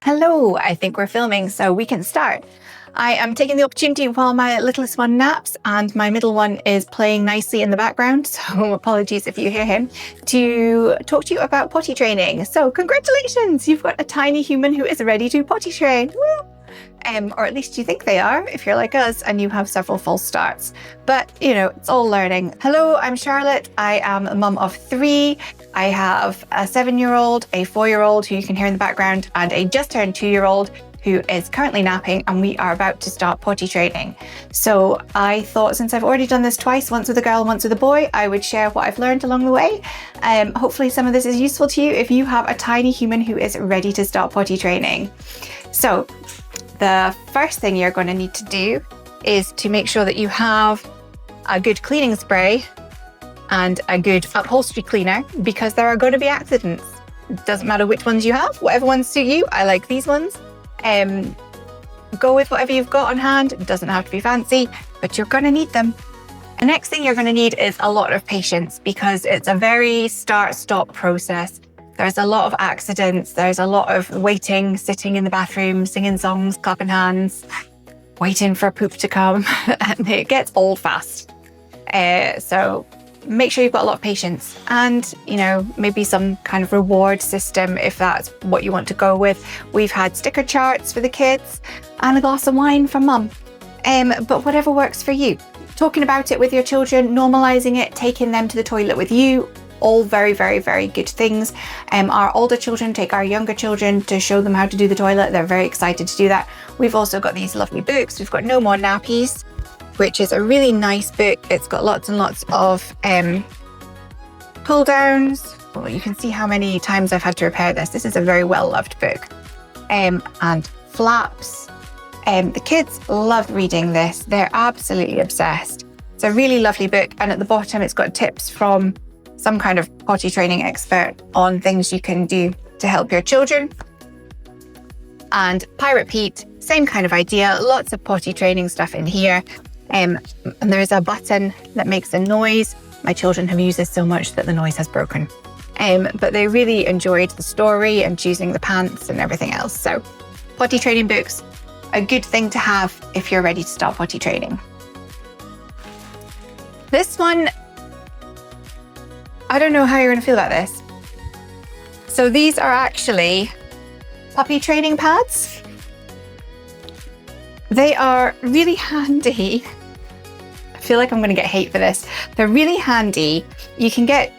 Hello, I think we're filming, so we can start. I am taking the opportunity while my littlest one naps and my middle one is playing nicely in the background, so apologies if you hear him, to talk to you about potty training. So congratulations, you've got a tiny human who is ready to potty train. Woo! Or at least you think they are if you're like us and you have several false starts. But, you know, it's all learning. Hello, I'm Charlotte. I am a mum of 3. I have a 7-year-old, a 4-year-old who you can hear in the background, and a just turned 2-year-old who is currently napping, and we are about to start potty training. So I thought, since I've already done this twice, once with a girl and once with a boy, I would share what I've learned along the way. Hopefully some of this is useful to you if you have a tiny human who is ready to start potty training. So the first thing you're going to need to do is to make sure that you have a good cleaning spray and a good upholstery cleaner, because there are going to be accidents. It doesn't matter which ones you have, whatever ones suit you. I like these ones. Go with whatever you've got on hand. It doesn't have to be fancy, but you're going to need them. The next thing you're going to need is a lot of patience, because it's a very start-stop process. There's a lot of accidents. There's a lot of waiting, sitting in the bathroom, singing songs, clapping hands, waiting for poop to come, and it gets old fast. So make sure you've got a lot of patience and, you know, maybe some kind of reward system if that's what you want to go with. We've had sticker charts for the kids and a glass of wine from mum. But whatever works for you. Talking about it with your children, normalizing it, taking them to the toilet with you, all very, very, very good things. Our older children take our younger children to show them how to do the toilet. They're very excited to do that. We've also got these lovely books. We've got No More Nappies, which is a really nice book. It's got lots and lots of pull downs. Well, you can see how many times I've had to repair this. This is a very well-loved book. And flaps. The kids love reading this. They're absolutely obsessed. It's a really lovely book. And at the bottom, it's got tips from some kind of potty training expert on things you can do to help your children. And Pirate Pete, same kind of idea, lots of potty training stuff in here. And there's a button that makes a noise. My children have used this so much that the noise has broken. But they really enjoyed the story and choosing the pants and everything else. So potty training books, a good thing to have if you're ready to start potty training. This one, I don't know how you're going to feel about this. So these are actually puppy training pads. They are really handy. I feel like I'm going to get hate for this. They're really handy. You can get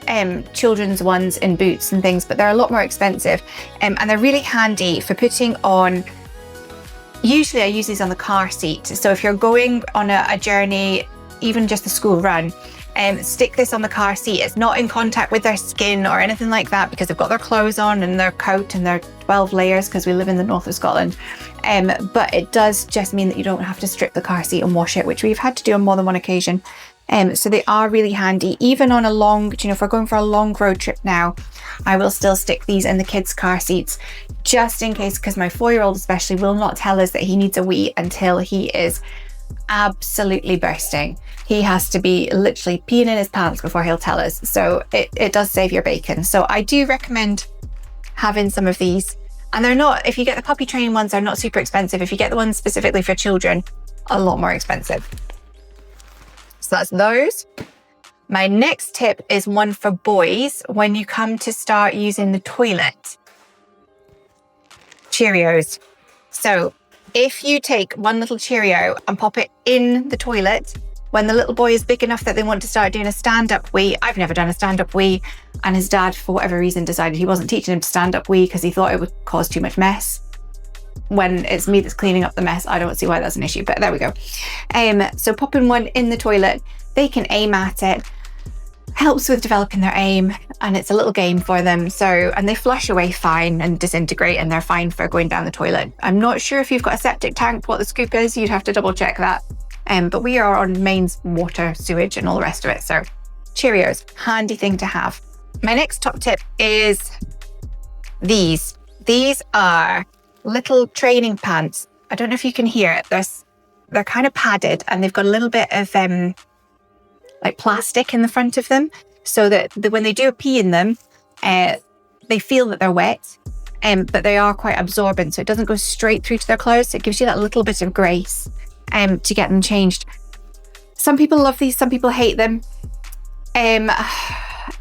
children's ones in Boots and things, but they're a lot more expensive. And they're really handy for putting on. Usually I use these on the car seat. So if you're going on a journey, even just the school run, stick this on the car seat. It's not in contact with their skin or anything like that, because they've got their clothes on and their coat and their 12 layers, because we live in the north of Scotland. But it does just mean that you don't have to strip the car seat and wash it, which we've had to do on more than one occasion. So they are really handy. Even on a long, you know, if we're going for a long road trip now, I will still stick these in the kids' car seats, just in case, because my 4-year-old especially will not tell us that he needs a wee until he is absolutely bursting. He has to be literally peeing in his pants before he'll tell us. So it does save your bacon. So I do recommend having some of these. And they're not, if you get the puppy training ones, they're not super expensive. If you get the ones specifically for children, a lot more expensive. So that's those. My next tip is one for boys when you come to start using the toilet. Cheerios. So if you take one little Cheerio and pop it in the toilet, when the little boy is big enough that they want to start doing a stand-up wee, I've never done a stand-up wee, and his dad, for whatever reason, decided he wasn't teaching him to stand-up wee because he thought it would cause too much mess. When it's me that's cleaning up the mess, I don't see why that's an issue, but there we go. So popping one in the toilet, they can aim at it, helps with developing their aim, and it's a little game for them. So, and they flush away fine and disintegrate, and they're fine for going down the toilet. I'm not sure if you've got a septic tank, what the scoop is, you'd have to double check that. But we are on mains, water, sewage and all the rest of it. So Cheerios, handy thing to have. My next top tip is these. These are little training pants. I don't know if you can hear it. They're kind of padded, and they've got a little bit of like plastic in the front of them, so that when they do a pee in them, they feel that they're wet. but they are quite absorbent, so it doesn't go straight through to their clothes. So it gives you that little bit of grace to get them changed. Some people love these, some people hate them.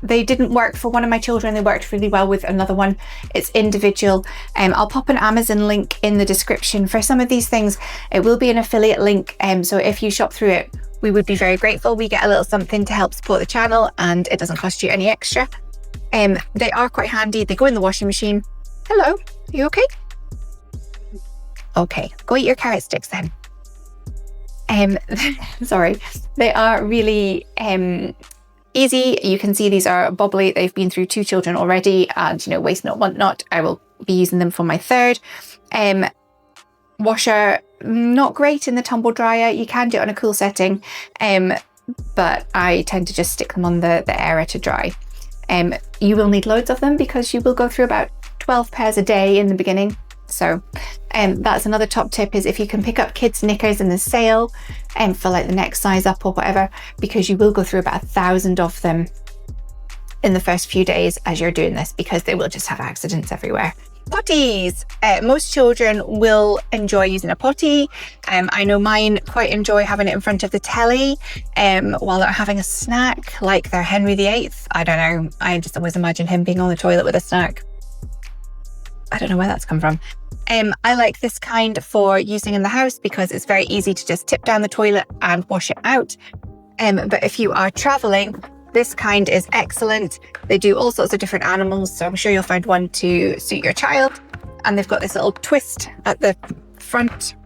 They didn't work for one of my children. They worked really well with another one. It's individual. I'll pop an Amazon link in the description for some of these things. It will be an affiliate link. So if you shop through it, we would be very grateful. We get a little something to help support the channel, and it doesn't cost you any extra. They are quite handy. They go in the washing machine. Hello, are you okay? Okay, go eat your carrot sticks then. Sorry. They are really easy. You can see these are bubbly. They've been through 2 children already, and waste not, want not. I will be using them for my 3rd. Washer, not great in the tumble dryer. You can do it on a cool setting, but I tend to just stick them on the air to dry. You will need loads of them because you will go through about 12 pairs a day in the beginning. So that's another top tip, is if you can pick up kids' knickers in the sale for like the next size up or whatever, because you will go through about 1,000 of them in the first few days as you're doing this, because they will just have accidents everywhere. Potties. Most children will enjoy using a potty. I know mine quite enjoy having it in front of the telly while they're having a snack, like they're Henry VIII. I don't know. I just always imagine him being on the toilet with a snack. I don't know where that's come from. I like this kind for using in the house because it's very easy to just tip down the toilet and wash it out. But if you are traveling, this kind is excellent. They do all sorts of different animals, so I'm sure you'll find one to suit your child. And they've got this little twist at the front.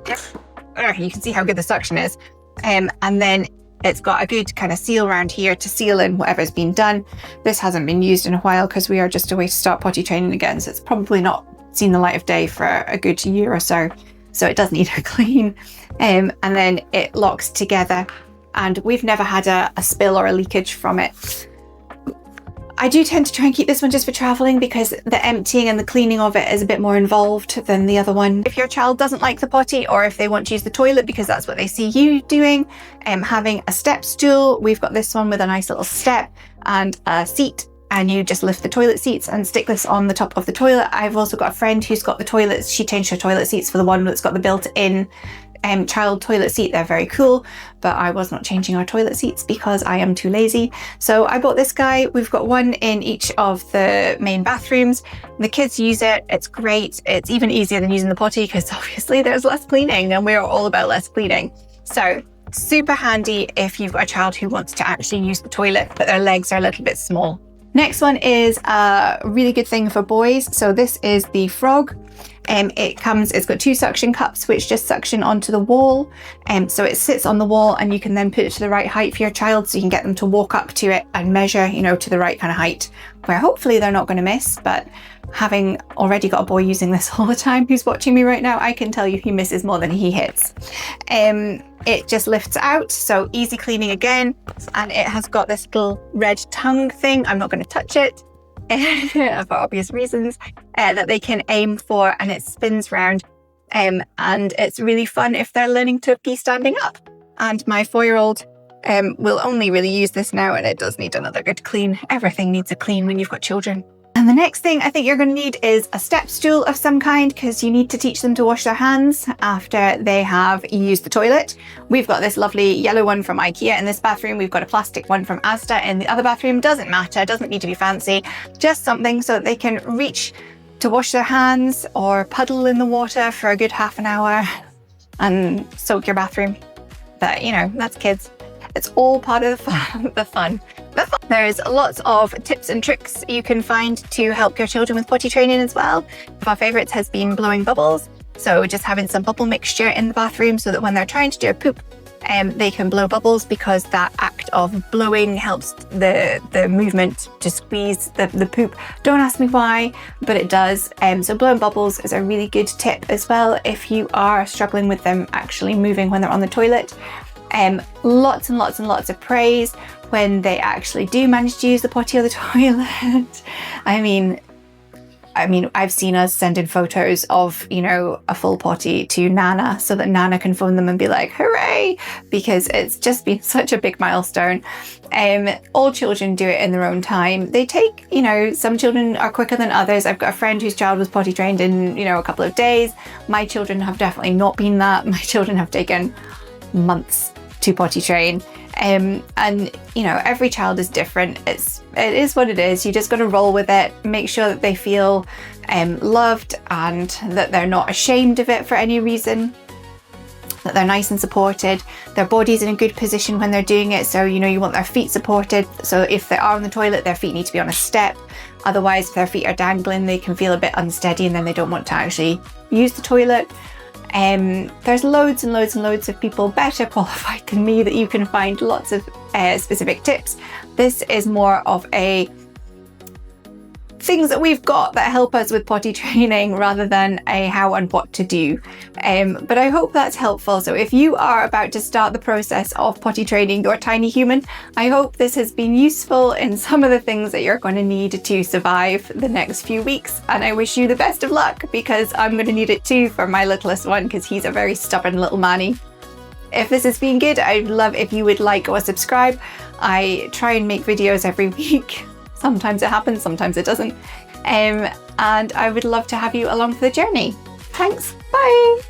You can see how good the suction is. And then it's got a good kind of seal around here to seal in whatever's been done. This hasn't been used in a while because we are just away to start potty training again, so it's probably not seen the light of day for a good year or so. So it does need a clean. And then it locks together, and we've never had a spill or a leakage from it. I do tend to try and keep this one just for traveling because the emptying and the cleaning of it is a bit more involved than the other one. If your child doesn't like the potty, or if they want to use the toilet because that's what they see you doing, having a step stool, we've got this one with a nice little step and a seat, and you just lift the toilet seats and stick this on the top of the toilet. I've also got a friend who's got the toilets. She changed her toilet seats for the one that's got the built-in child toilet seat. They're very cool, but I was not changing our toilet seats because I am too lazy. So I bought this guy. We've got one in each of the main bathrooms. The kids use it. It's great. It's even easier than using the potty because obviously there's less cleaning, and we're all about less cleaning. So super handy if you've got a child who wants to actually use the toilet, but their legs are a little bit small. Next one is a really good thing for boys. So this is the Frog. It's got 2 suction cups which just suction onto the wall. So it sits on the wall, and you can then put it to the right height for your child, so you can get them to walk up to it and measure, to the right kind of height, where hopefully they're not going to miss. But having already got a boy using this all the time who's watching me right now, I can tell you he misses more than he hits. It just lifts out, so easy cleaning again. And it has got this little red tongue thing. I'm not going to touch it for obvious reasons, that they can aim for, and it spins round. And it's really fun if they're learning to be standing up. And my 4-year-old will only really use this now, and it does need another good clean. Everything needs a clean when you've got children. And the next thing I think you're going to need is a step stool of some kind, because you need to teach them to wash their hands after they have used the toilet. We've got this lovely yellow one from IKEA in this bathroom. We've got a plastic one from Asda in the other bathroom. Doesn't matter, doesn't need to be fancy, just something so that they can reach to wash their hands or puddle in the water for a good half an hour and soak your bathroom. But that's kids. It's all part of the fun. There's lots of tips and tricks you can find to help your children with potty training as well. One of our favourites has been blowing bubbles. So just having some bubble mixture in the bathroom so that when they're trying to do a poop, they can blow bubbles, because that act of blowing helps the movement to squeeze the poop. Don't ask me why, but it does. So blowing bubbles is a really good tip as well if you are struggling with them actually moving when they're on the toilet. Lots and lots and lots of praise when they actually do manage to use the potty or the toilet. I mean, I mean, I've seen us send in photos of, you know, a full potty to Nana so that Nana can phone them and be like, hooray, because it's just been such a big milestone. All children do it in their own time. They take, you know, some children are quicker than others. I've got a friend whose child was potty trained in, you know, a couple of days. My children have definitely not been that. My children have taken months to potty train. And you know, every child is different. It is what it is. You just got to roll with it. Make sure that they feel loved and that they're not ashamed of it for any reason, that they're nice and supported. Their body's in a good position when they're doing it. So, you know, you want their feet supported. So if they are on the toilet, their feet need to be on a step. Otherwise, if their feet are dangling, they can feel a bit unsteady and then they don't want to actually use the toilet. There's loads and loads and loads of people better qualified than me that you can find lots of specific tips. This is more of a things that we've got that help us with potty training rather than a how and what to do. But I hope that's helpful. So if you are about to start the process of potty training your tiny human, I hope this has been useful in some of the things that you're going to need to survive the next few weeks. And I wish you the best of luck, because I'm going to need it too for my littlest one, because he's a very stubborn little manny. If this has been good, I'd love if you would like or subscribe. I try and make videos every week. Sometimes it happens, sometimes it doesn't. And I would love to have you along for the journey. Thanks, bye.